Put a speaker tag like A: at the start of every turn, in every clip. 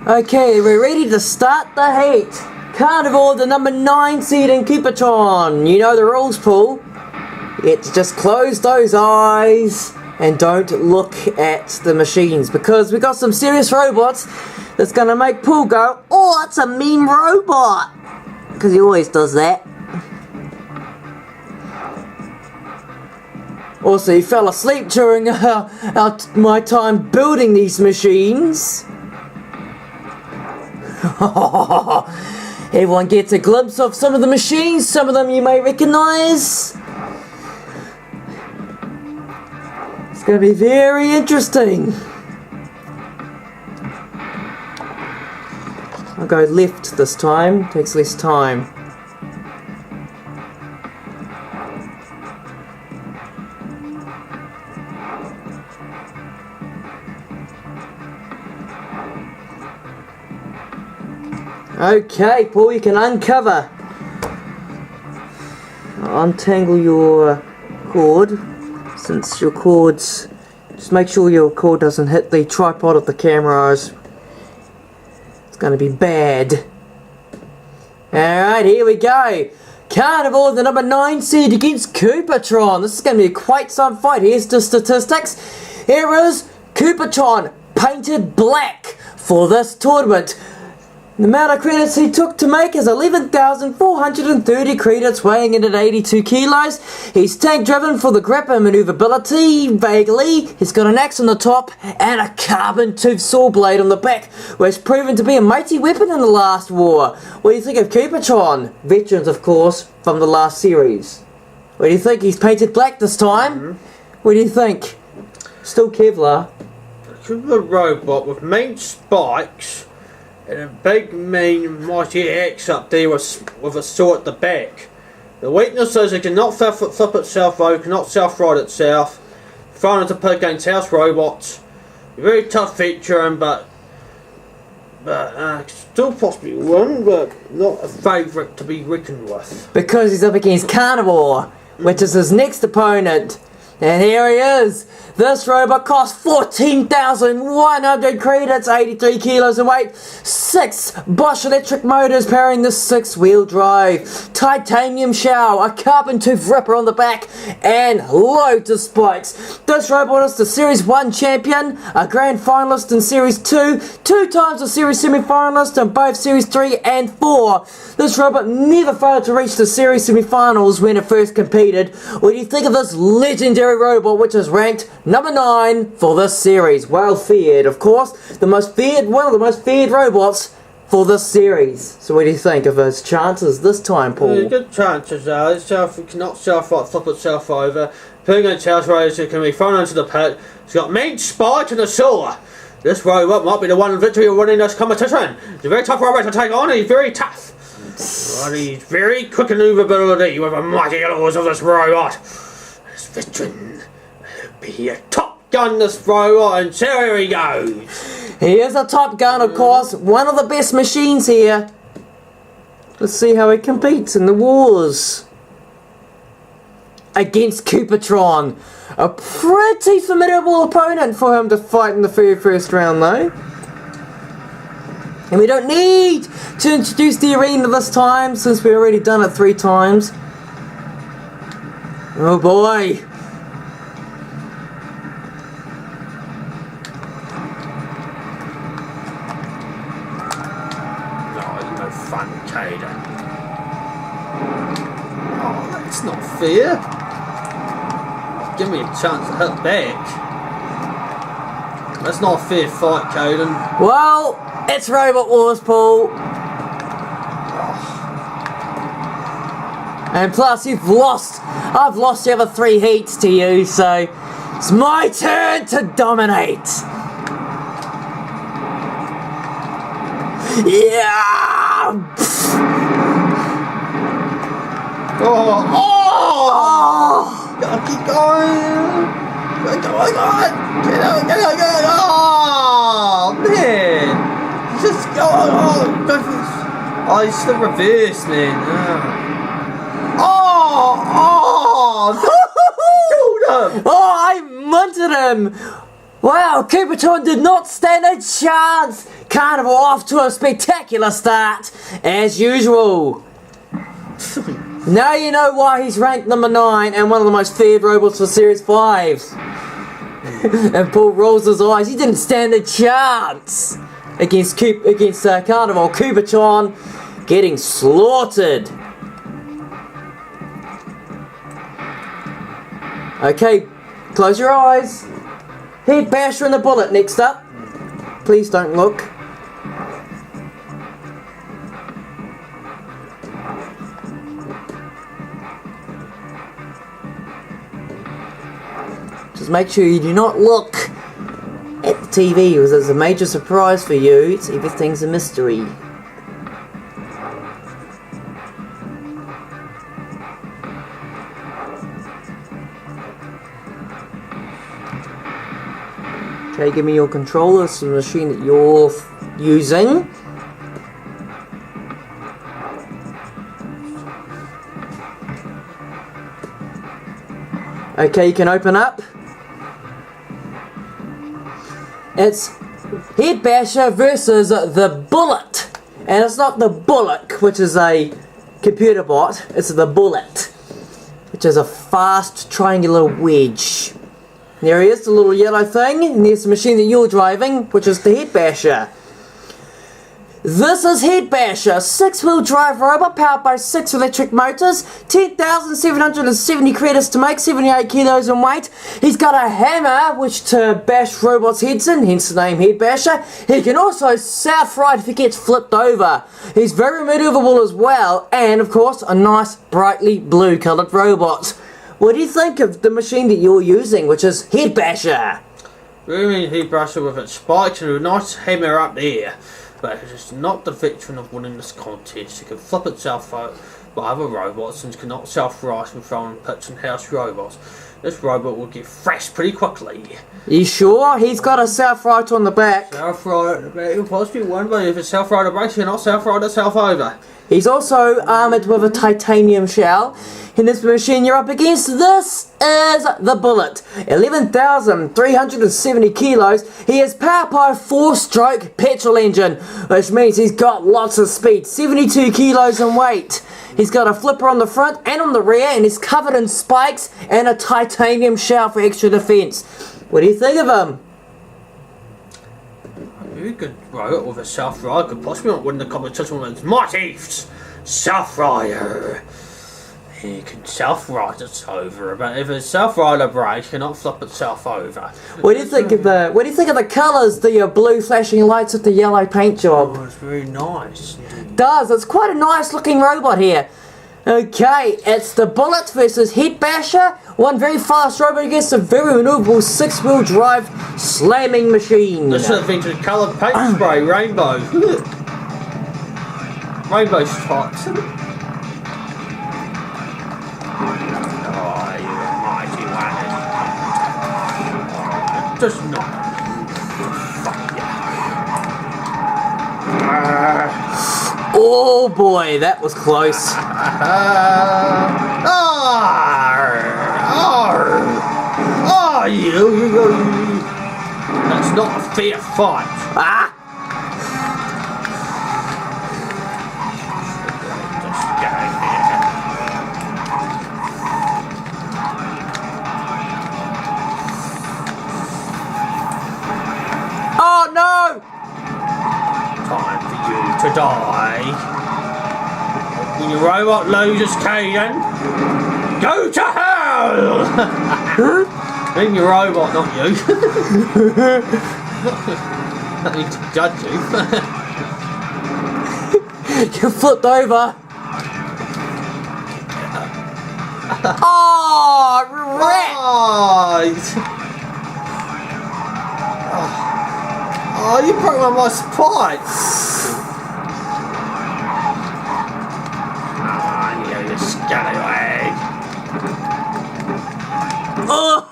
A: Okay, we're ready to start the heat. Carnivore, the number 9 seed in Cupidron. You know the rules, Paul. It's just close those eyes and don't look at the machines, because we got some serious robots that's gonna make Paul go, "Oh, that's a mean robot," because he always does that. Also, he fell asleep during my time building these machines. Everyone gets a glimpse of some of the machines. Some of them you may recognize. It's going to be very interesting. I'll go left this time. Takes less time. Okay, Paul, you can uncover. Untangle your cord, since your cord's... Just make sure your cord doesn't hit the tripod of the camera. It's going to be bad. Alright, here we go. Carnivore, the number 9 seed against Cupidron. This is going to be quite some fight. Here's the statistics. Here is Cupidron painted black for this tournament. The amount of credits he took to make is 11,430 credits, weighing in at 82 kilos. He's tank driven for the grip and maneuverability, vaguely. He's got an axe on the top and a carbon tooth saw blade on the back, which has proven to be a mighty weapon in the last war. What do you think of Cupidron? Veterans, of course, from the last series. What do you think? He's painted black this time? What do you think? Still Kevlar.
B: It's a robot with main spikes and a big mean mighty axe up there with a saw at the back. The weakness is it cannot flip itself over, cannot self-right itself. Thrown into pit against house robots. A very tough feature, but still possibly one, but not a favourite to be reckoned with.
A: Because he's up against Carnivore, which is his next opponent. And here he is. This robot costs 14,100 credits, 83 kilos in weight, 6 Bosch electric motors powering the 6-wheel drive, titanium shell, a carbon tooth ripper on the back, and loads of spikes. This robot is the Series 1 champion, a grand finalist in Series 2, 2 times a Series semi-finalist in both Series 3 and 4. This robot never failed to reach the Series semi-finals when it first competed. What do you think of this legendary robot, which is ranked number 9 for this series? Well feared, of course. One of the most feared robots for this series. So what do you think of his chances this time, Paul?
B: Yeah, good chances though. It cannot flip itself over. Putting against house raiders, it can be thrown into the pit. It's got main spikes and a saw. This robot might be the one victory of winning this competition. It's a very tough robot to take on. He's very tough. But he's very quick in maneuverability with the mighty laws of this robot. This veteran will be a top gun, this robot, and so here he goes.
A: He is a top gun, of course. One of the best machines here. Let's see how he competes in the wars. Against Cupidron. A pretty formidable opponent for him to fight in the very first round, though. And we don't need to introduce the arena this time, since we've already done it 3 times. Oh boy.
B: No fun, Caden. Oh, that's not fair. Give me a chance to hit back. That's not a fair fight, Caden.
A: Well, it's Robot Wars, Paul. And plus, you've lost. I've lost the other 3 heats to you, so it's my turn to dominate. Yeah.
B: Oh! Gotta keep going! Get on! Oh, man! Just go on! Go for this! Oh, it's the reverse, man!
A: Oh, I munted him! Wow, Cupidron did not stand a chance! Carnival off to a spectacular start, as usual. Now you know why he's ranked number 9 and one of the most feared robots for Series 5. And Paul rolls his eyes. He didn't stand a chance against Carnival. Kubicon getting slaughtered. Okay, close your eyes. Head Basher and the Bullet next up. Please don't look. Just make sure you do not look at the TV, because there's a major surprise for you. It's everything's a mystery. Okay, give me your controller. It's the machine that you're using. Okay, you can open up. It's Head Basher versus the Bullet. And it's not the Bullock, which is a computer bot. It's the Bullet, which is a fast triangular wedge. There he is, the little yellow thing, and there's the machine that you're driving, which is the Head Basher. This is Head Basher, 6-wheel drive robot powered by 6 electric motors, 10,770 credits to make, 78 kilos in weight. He's got a hammer which to bash robots' heads in, hence the name Head Basher. He can also south right if he gets flipped over. He's very maneuverable as well, and of course a nice brightly blue coloured robot. What do you think of the machine that you're using, which is Head Basher?
B: Really, Head Basher with its spikes and a nice hammer up there. But it's not the veteran of winning this contest. It can flip itself out by other robots and cannot self-rise with throwing pits and house robots. This robot will get thrashed pretty quickly.
A: You sure? He's got a self-right on the back.
B: Self-ride on the back. It'll possibly win, but if it's self-rider breaks, you cannot self-ride itself over.
A: He's also armoured with a titanium shell. In this machine you're up against, this is the Bullet. 11,370 kilos. He is powered by a 4-stroke petrol engine, which means he's got lots of speed. 72 kilos in weight. He's got a flipper on the front and on the rear, and he's covered in spikes and a titanium shell for extra defense. What do you think of him?
B: A very good robot with a self-ride could possibly not win the competition with its mighty self-rider. He can self-ride it over, but if it's self-rider breaks, it cannot flip itself over.
A: What do you think of the colours? The blue flashing lights with the yellow paint job.
B: Oh, it's very nice.
A: Does. It's quite a nice looking robot here. Okay, it's the Bullet versus Head Basher. One very fast robot against a very maneuverable 6-wheel drive slamming machine.
B: This is invented coloured paint spray, rainbow. Rainbow spots. Oh, you mighty one. Just not.
A: Oh boy, that was close.
B: You. That's not a fair fight.
A: Ah!
B: Just go here.
A: Oh no!
B: Time for you to die. When your robot loses Caden, go to hell! Being your robot, not you. I need to judge you.
A: You flipped over. Oh, rat!
B: Oh, you broke one of my spikes. You scallywag.
A: Oh!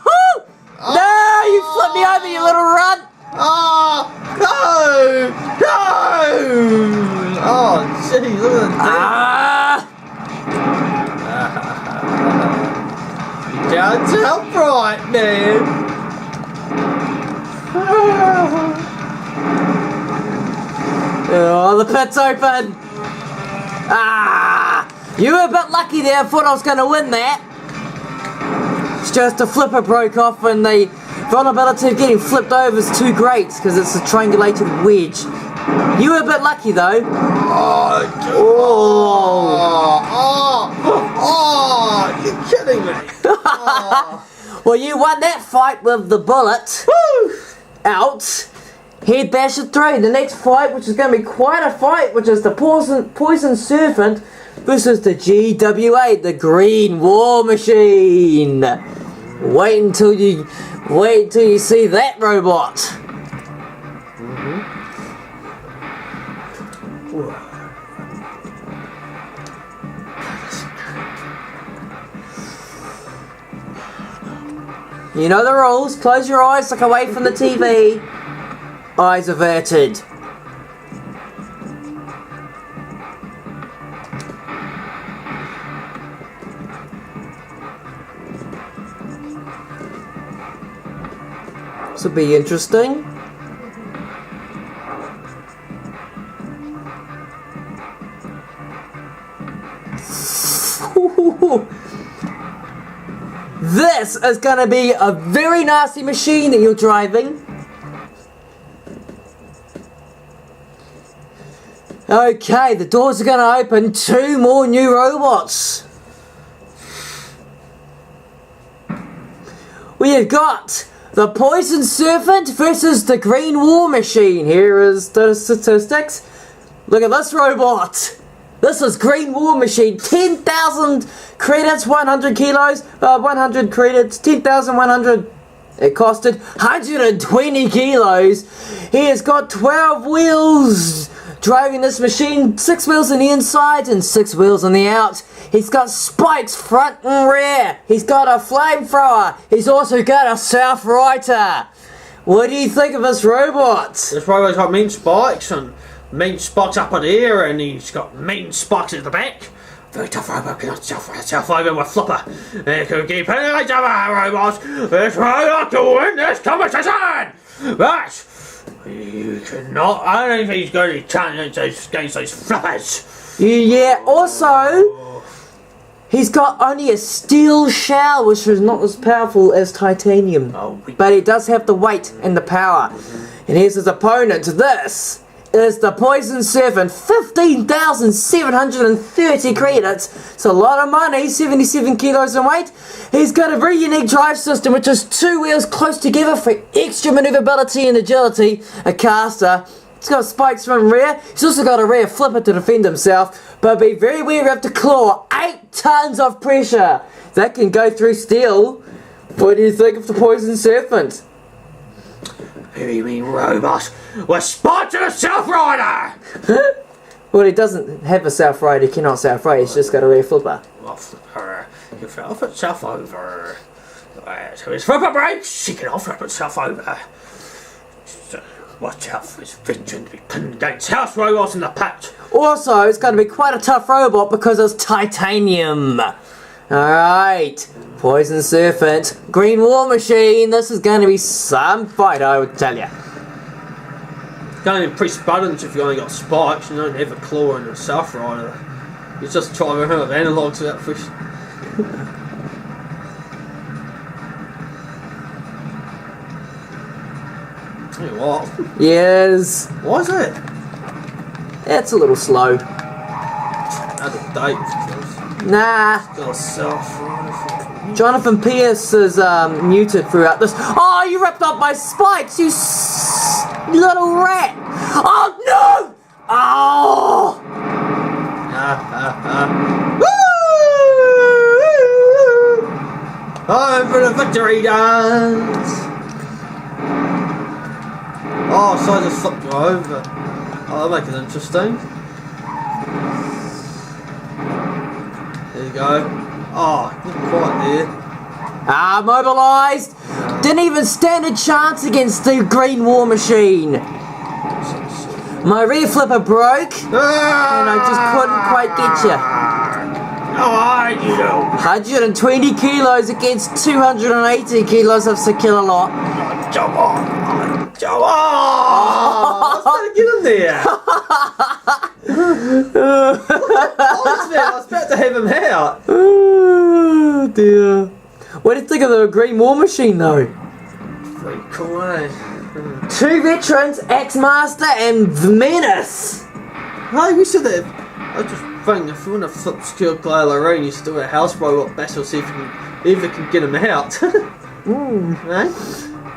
A: No! You flipped me over, you little runt!
B: Oh, no! No! Oh, jeez, look at that. You can't tell bright, man.
A: Oh, the pit's open! Ah! You were a bit lucky there, I thought I was going to win that. It's just the flipper broke off and the vulnerability of getting flipped over is too great because it's a triangulated wedge. You were a bit lucky though.
B: Oh, you're kidding me.
A: Well, you won that fight with the bullet.
B: Woo!
A: Out. Head bash it through. The next fight, which is going to be quite a fight, which is the Poison Serpent versus the GWA, the Green War Machine. Wait until you see that robot. You know the rules. Close your eyes, look away from the TV. Eyes averted. This will be interesting. This is going to be a very nasty machine that you're driving. Okay, the doors are going to open. 2 more new robots. We have got the Poison Serpent versus the Green War Machine. Here is the statistics. Look at this robot. This is Green War Machine. 10,000 credits, 100 kilos, 100 credits, 10,100. It costed 120 kilos. He has got 12 wheels driving this machine, 6 wheels on the inside and 6 wheels on the out. He's got spikes front and rear. He's got a flamethrower. He's also got a South Rider. What do you think of this robot?
B: This robot's got mean spikes and mean spikes up in the ear, and he's got mean spikes at the back. Very tough robot, cannot self over with flipper. It could keep any other robots. This robot to win this competition. But you cannot. I don't think he's going to challenge against those flippers.
A: Yeah, also, he's got only a steel shell, which is not as powerful as titanium. But it does have the weight and the power. And here's his opponent. This is the Poison Serpent. 15,730 credits. It's a lot of money. 77 kilos in weight. He's got a very unique drive system, which is 2 wheels close together for extra maneuverability and agility. A caster. He's got spikes front and rear. He's also got a rear flipper to defend himself. But be very wary of the claw. 8 tons of pressure. That can go through steel. What do you think of the Poison Serpent?
B: Very mean robot. We're sponsored a South Rider!
A: Well, he doesn't have a South Rider. He cannot South Ride. He's just got a rear flipper.
B: Well, flipper. You fell off itself over. So his flipper breaks, he can off-flip itself over. So watch out for his vision to be pinned against house robots in the pit.
A: Also, it's going to be quite a tough robot because it's titanium. Alright, Poison Serpent, Green War Machine. This is going to be some fight, I would tell you.
B: You can't even press buttons if you only got spikes. You don't have a claw and a South Rider. You just try around with analogs without push. Hey, what?
A: Yes.
B: Why is it?
A: It's a little slow.
B: Out of date.
A: Nah.
B: Got a South Rider.
A: Jonathan Pierce is muted throughout this. Oh, you ripped up my spikes, you little rat! Oh no! Oh!
B: Woo! Time for the victory dance! Oh, so I just flipped you over. Oh, that'll make it interesting. There you go. Oh, not quite there.
A: Mobilised! Didn't even stand a chance against the Green War Machine. My rear flipper broke, and I just couldn't quite get you.
B: How are you?
A: 120 kilos against 280 kilos of Sakillalot.
B: Come on! Come on! Let's get in there! Honestly, I was about to have him out.
A: Oh dear. What do you think of the Green War Machine though?
B: Pretty cool, eh?
A: Two veterans, Axmaster and Menace.
B: Hey, we should have. I just think if you want to flip secure Kylo Ren, you should do a house robot battle, see if you can get him out. Right?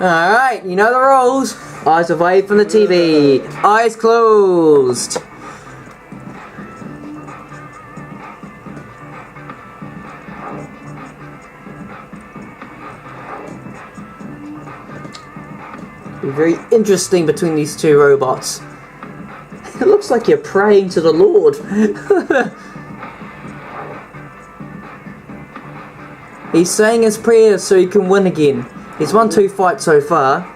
A: Alright, you know the rules. Eyes away from the TV. Eyes closed. Be very interesting between these two robots. It looks like you're praying to the Lord. He's saying his prayers so he can win again. He's won 2 fights so far.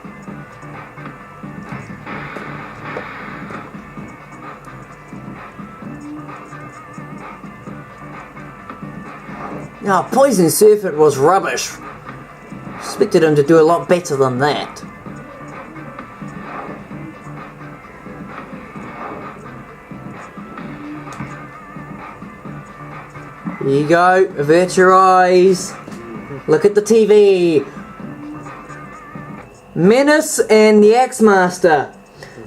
A: Now, Poison Serpent was rubbish. Expected him to do a lot better than that. Here you go, avert your eyes. Look at the TV. Menace and the Axmaster.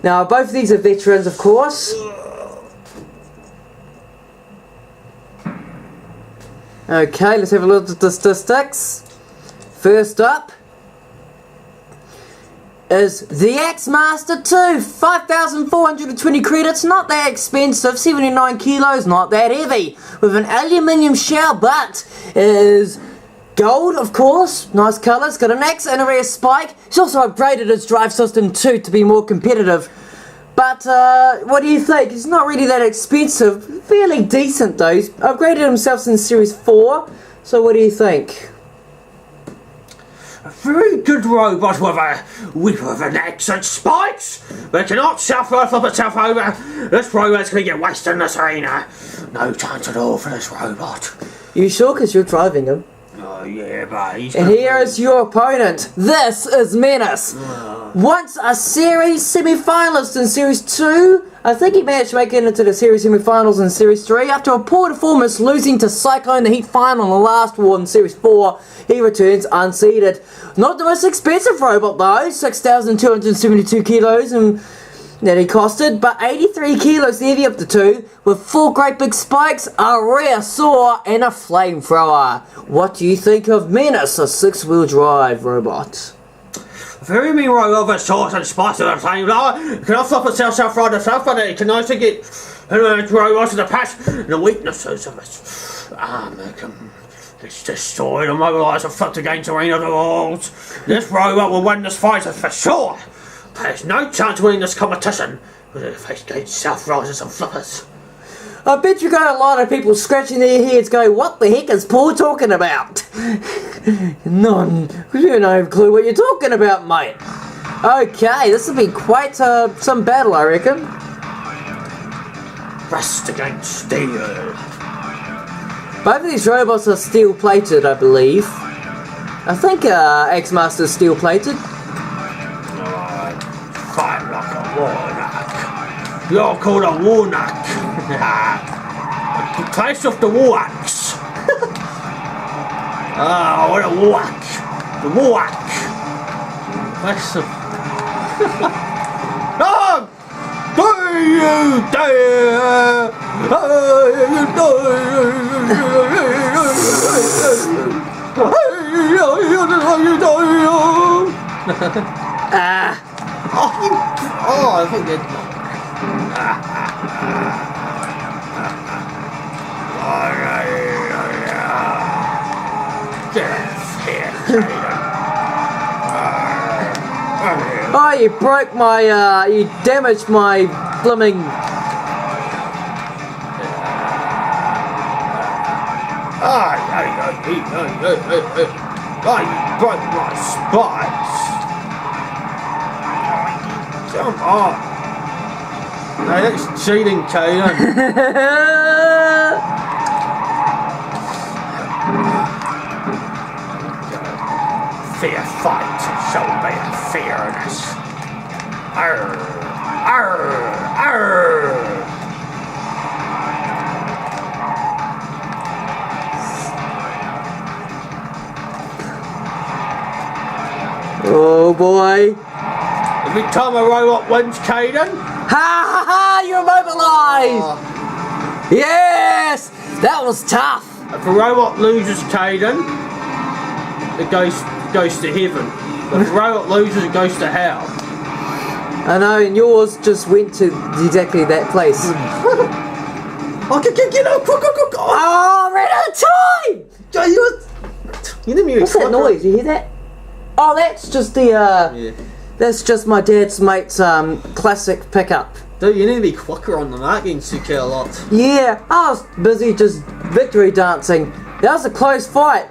A: Now, both of these are veterans, of course. Okay, let's have a look at the statistics. First up is the Axmaster 2. 5,420 credits, not that expensive. 79 kilos, not that heavy. With an aluminium shell, but is gold, of course. Nice colour. It's got an axe and a rear spike. He's also upgraded his drive system too to be more competitive. But what do you think? It's not really that expensive. Fairly decent though. He's upgraded himself since Series 4. So what do you think?
B: A very good robot with an axe and spikes, but cannot self-flip itself over. This robot's going to get wasted in this arena. No chance at all for this robot.
A: You sure? Because you're driving him.
B: Oh yeah, but he's...
A: And here is your opponent. This is Menace. Once a series semi-finalist in Series 2, I think he managed to make it into the series semi-finals in Series 3. After a poor performance, losing to Cyclone the Heat final in the last war in Series 4, he returns unseeded. Not the most expensive robot though, 6,272 kilos and that he costed, but 83 kilos the heavy of the two, with 4 great big spikes, a rear saw, and a flamethrower. What do you think of Menace, a 6-wheel drive robot?
B: Very mean robot with short and spicy at the same time. Cannot flip itself right itself, but it can also get robots in the past and the weaknesses of its arm. It's destroyed and mobilised and flipped against the arena of the walls. This robot will win this fight for sure. There's no chance of winning this competition with it face against self-risers and flippers.
A: I bet you got a lot of people scratching their heads going, what the heck is Paul talking about? None. You don't have a clue what you're talking about, mate. Okay, this will be quite some battle, I reckon.
B: Rust against steel.
A: Both of these robots are steel-plated, I believe. I think Axmaster's steel-plated.
B: Fight like a warlock. You're called a warlock. The place of the war axe. Ah, what a war axe. The war axe. Place of... Oh! Do you dare? Oh, I think it.
A: Oh, you broke my, you damaged my blooming...
B: Oh, you broke my spikes. Come on. No, that's cheating, Caden. Fair fight shall be a fairness. Arr, arr, arr.
A: boy.
B: Every time a robot wins, Caden.
A: Ha ha ha! You're immobilized! Yes! That was tough!
B: If a robot loses, Caden, it goes to heaven. If a robot loses, it goes to hell.
A: I know, and yours just went to exactly that place.
B: Okay, get up! Quick!
A: Oh, ran out of time!
B: You didn't
A: What's that noise? You hear that? Oh, that's just the,
B: Yeah.
A: That's just my dad's mate's, classic pickup.
B: Dude, you need to be quicker on the night getting sick a lot.
A: Yeah, I was busy just victory dancing. That was a close fight.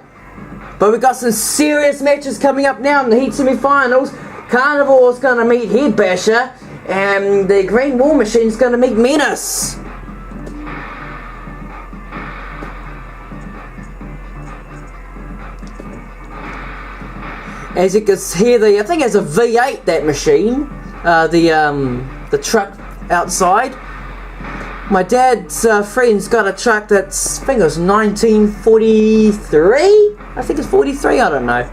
A: But we got some serious matches coming up now in the Heat semi-finals. Carnival's gonna meet Head Basher, and the Green War Machine's gonna meet Menace. As you can hear, I think it's a V8, that machine. The truck outside. My dad's friend's got a truck that's, I think it was 1943? I think it's 43, I don't know.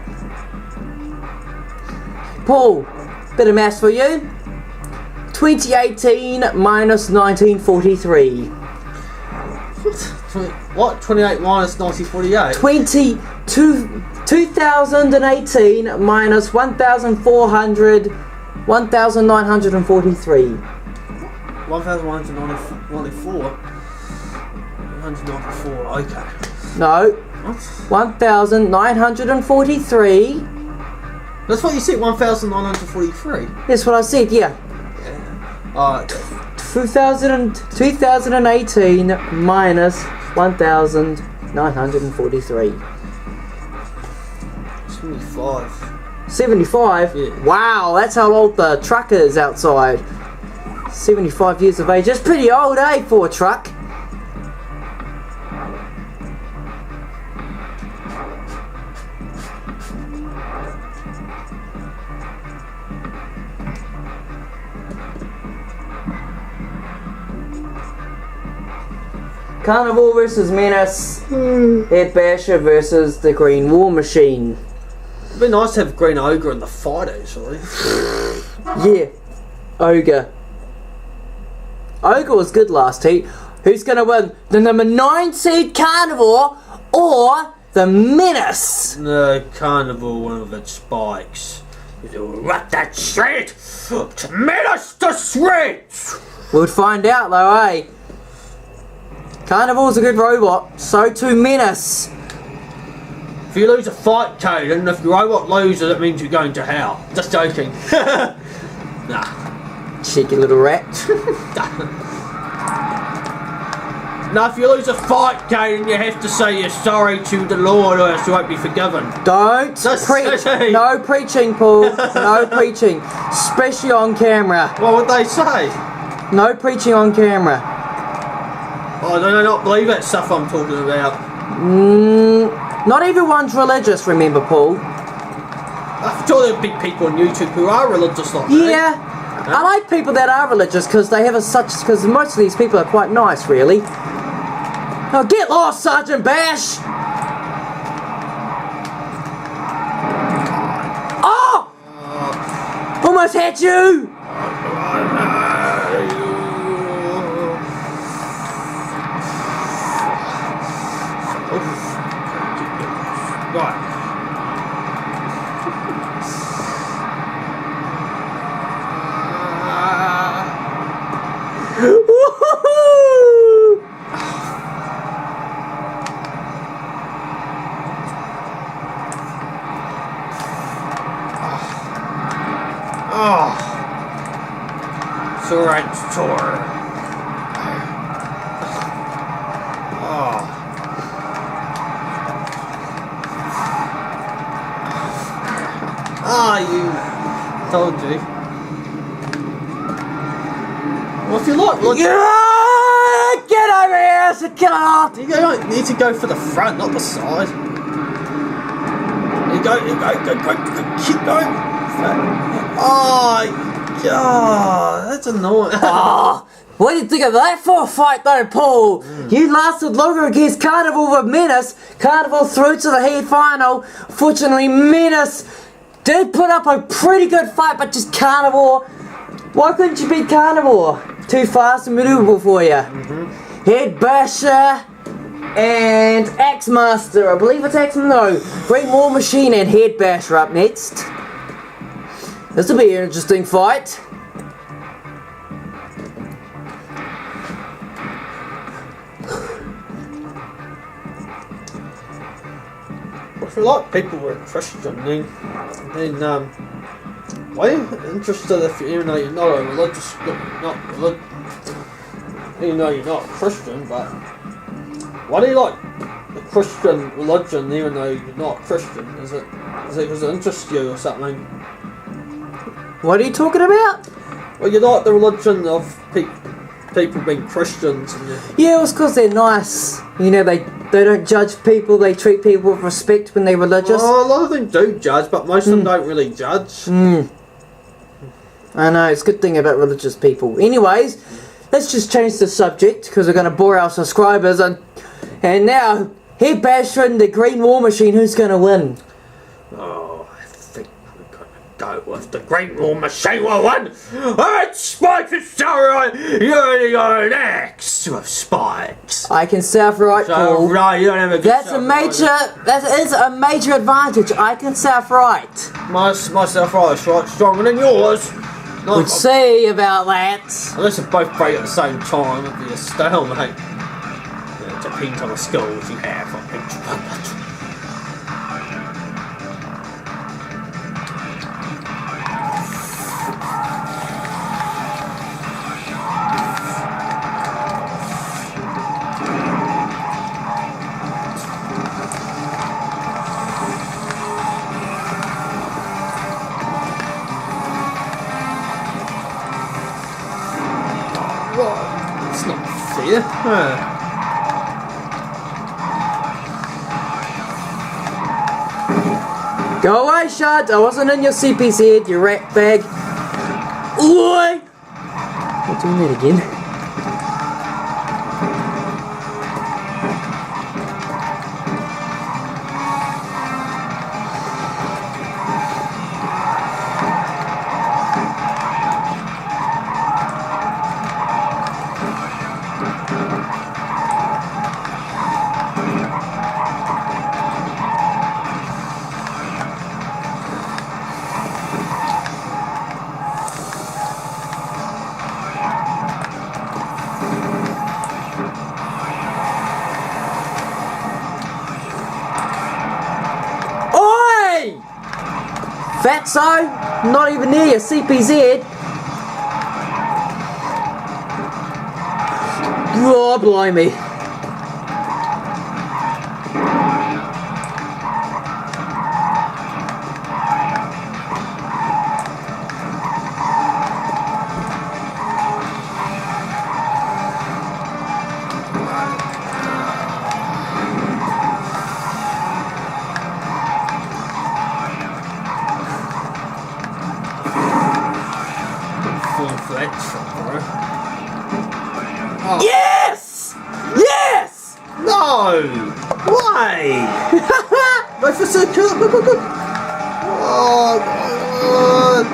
A: Paul, bit of maths for you. 2018 minus 1943.
B: What? 28 minus 1948?
A: 2018 minus 1943.
B: 1,194. 194, okay.
A: No.
B: What?
A: 1943.
B: That's what you said, 1,943.
A: That's what I said, yeah.
B: Alright.
A: 2018 minus 1943.
B: 75.
A: 75?
B: Yeah.
A: Wow, that's how old the truck is outside. 75 years of age. That's pretty old, eh, for a truck? Carnival versus Menace. Head Basher versus the Green War Machine.
B: It'd be nice to have Green Ogre in the fight, actually.
A: Yeah. Ogre. Ogre was good last heat. Who's gonna win? The number 9 seed Carnivore or the Menace?
B: No, Carnival, one of its spikes. It'll rip that shred to Menace to shreds!
A: We'll find out though, eh? Carnival's a good robot, so too Menace.
B: If you lose a fight, Caden, if your robot loses, it means you're going to hell. Just joking. Nah.
A: Cheeky little rat.
B: Now, if you lose a fight, Caden, you have to say you're sorry to the Lord or else you won't be forgiven.
A: Don't
B: Just
A: preach.
B: say.
A: No preaching, Paul. No preaching. Especially on camera.
B: What would they say?
A: No preaching on camera.
B: Oh, do they not believe that stuff I'm talking about?
A: Not everyone's religious, remember, Paul.
B: I'm sure there'll be people on YouTube who are religious like that.
A: Yeah. I like people that are religious because they have because most of these people are quite nice, really. Oh, get lost, Sergeant Bash! Oh! Almost had you!
B: Right.
A: Woohoo!
B: Oh. Surrender. Oh. Ah, you. Told you. Well, if you look,
A: Yeah! Get over here, so get off!
B: you don't need to go for the front, not the side. You go, keep going. Oh, God, that's annoying.
A: Oh, what do you think of that for a fight though, Paul? You lasted longer against Carnival with Menace. Carnival through to the heat final. Fortunately, Menace did put up a pretty good fight, but just Carnivore. Why couldn't you beat Carnivore? Too fast and maneuverable for you. Head Basher and Axemaster. I believe it's No. Great War Machine and Head Basher up next. This will be an interesting fight.
B: If a lot of people were Christian, then why are you interested if even though you're not a religious, even though you're not a Christian, but why do you like the Christian religion even though you're not Christian? Is it because it interests you or something?
A: What are you talking about?
B: Well, you like the religion of people being Christians. And
A: yeah, it was because they're nice. You know, they don't judge people, they treat people with respect when they're religious.
B: Well, a lot of them do judge, but most of them don't really judge.
A: I know, it's a good thing about religious people. Anyways, let's just change the subject because we're going to bore our subscribers. And now, Head Basher and the Green War Machine, who's going to win?
B: Oh, I think we're going to go with the Green War Machine will win. Alright, Spikes and Starlight, you're next with Spikes.
A: I can self right, Paul.
B: Right, you don't have a good
A: that is a major advantage. I can self right.
B: My self right is stronger than yours.
A: We'll see about that.
B: Unless they both break at the same time, it'd be a stalemate. Yeah, it depends on the skills you have on each one. It's not fair.
A: Go away, Shad. I wasn't in your CPC head, you rat bag. Oi! Not doing that again. Fatso, not even near your CPZ. Oh, blimey.
B: Oh.
A: Yes! Yes!
B: No! Why? Wait for a second. Oh, God.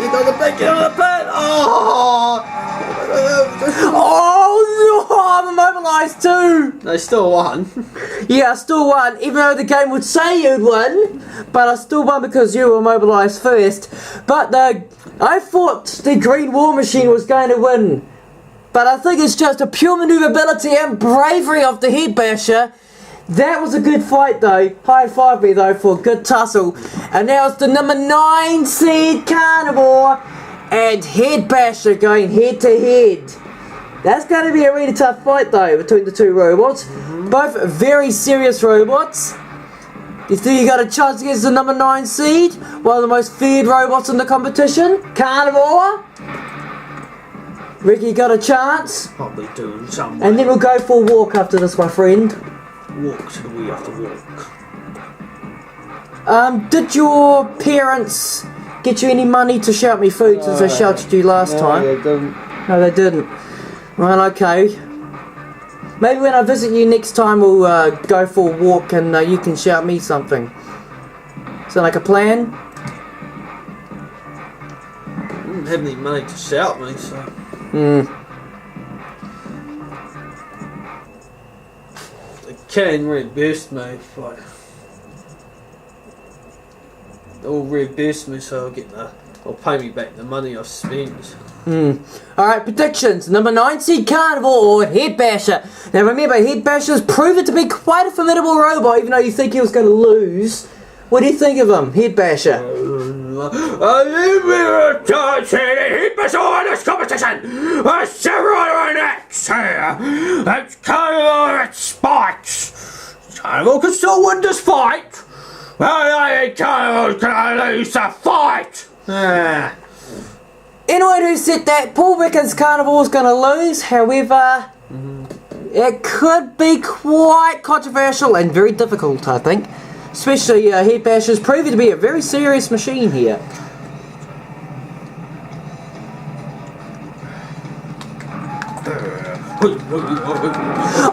B: You got the big on the pit. Oh!
A: Oh, no, I'm immobilized too!
B: They still won.
A: Yeah, I still won, even though the game would say you'd win, but I still won because you were immobilized first. But I thought the Green War Machine was going to win. But I think it's just a pure maneuverability and bravery of the Head Basher. That was a good fight though. High five me though for a good tussle. And now it's the number 9 seed Carnivore and Head Basher going head to head. That's going to be a really tough fight though between the two robots. Both very serious robots. You think you got a chance against the number 9 seed? One of the most feared robots in the competition? Carnivore? Ricky got a chance?
B: Probably doing something.
A: And then we'll go for a walk after this, my friend.
B: Walk till we have to walk.
A: Did your parents get you any money to shout me food since they shouted you last time?
B: No, they didn't.
A: No, they didn't. Well, okay. Maybe when I visit you next time we'll go for a walk and you can shout me something. So Sound like a plan?
B: I didn't have any money to shout me, so. They can reimburse me, but they'll reimburse me, so they'll pay me back the money I've spent.
A: Alright, predictions. Number 9 seed Carnival or Head Basher. Now remember, Head Basher's proven to be quite a formidable robot, even though you think he was going to lose. What do you think of him, Head Basher?
B: I never touched any Head in this competition. It's everyone next here. It's Carnival at spikes. Carnival can still win this fight. Well, Carnival's gonna lose the fight.
A: Anyone who said that Paul reckons Carnival is going to lose, however, it could be quite controversial and very difficult, I think. Especially Head Basher's proving to be a very serious machine here.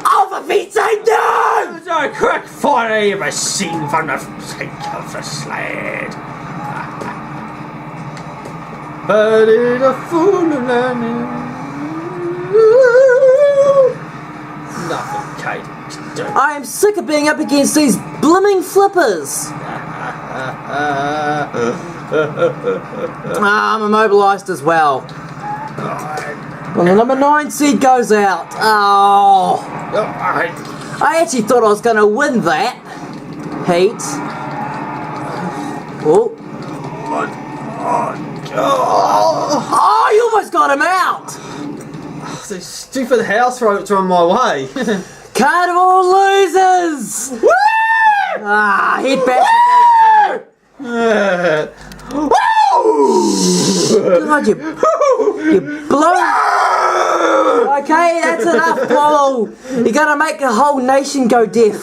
A: Oh, for Pete's sake, no!
B: It's a quick fight I ever seen from the sake of the sled. But it's a fool of learning. Nothing Kate can do.
A: I am sick of being up against these blimming flippers. I'm immobilised as well. Well, the number 9 seed goes out. Oh. I actually thought I was going to win that heat. Oh, you almost got him out.
B: These stupid house ropes are on my way.
A: Carnival loses.
B: Woo!
A: Head back. God, you blow. Okay, that's enough, Paul. You're gonna make a whole nation go deaf.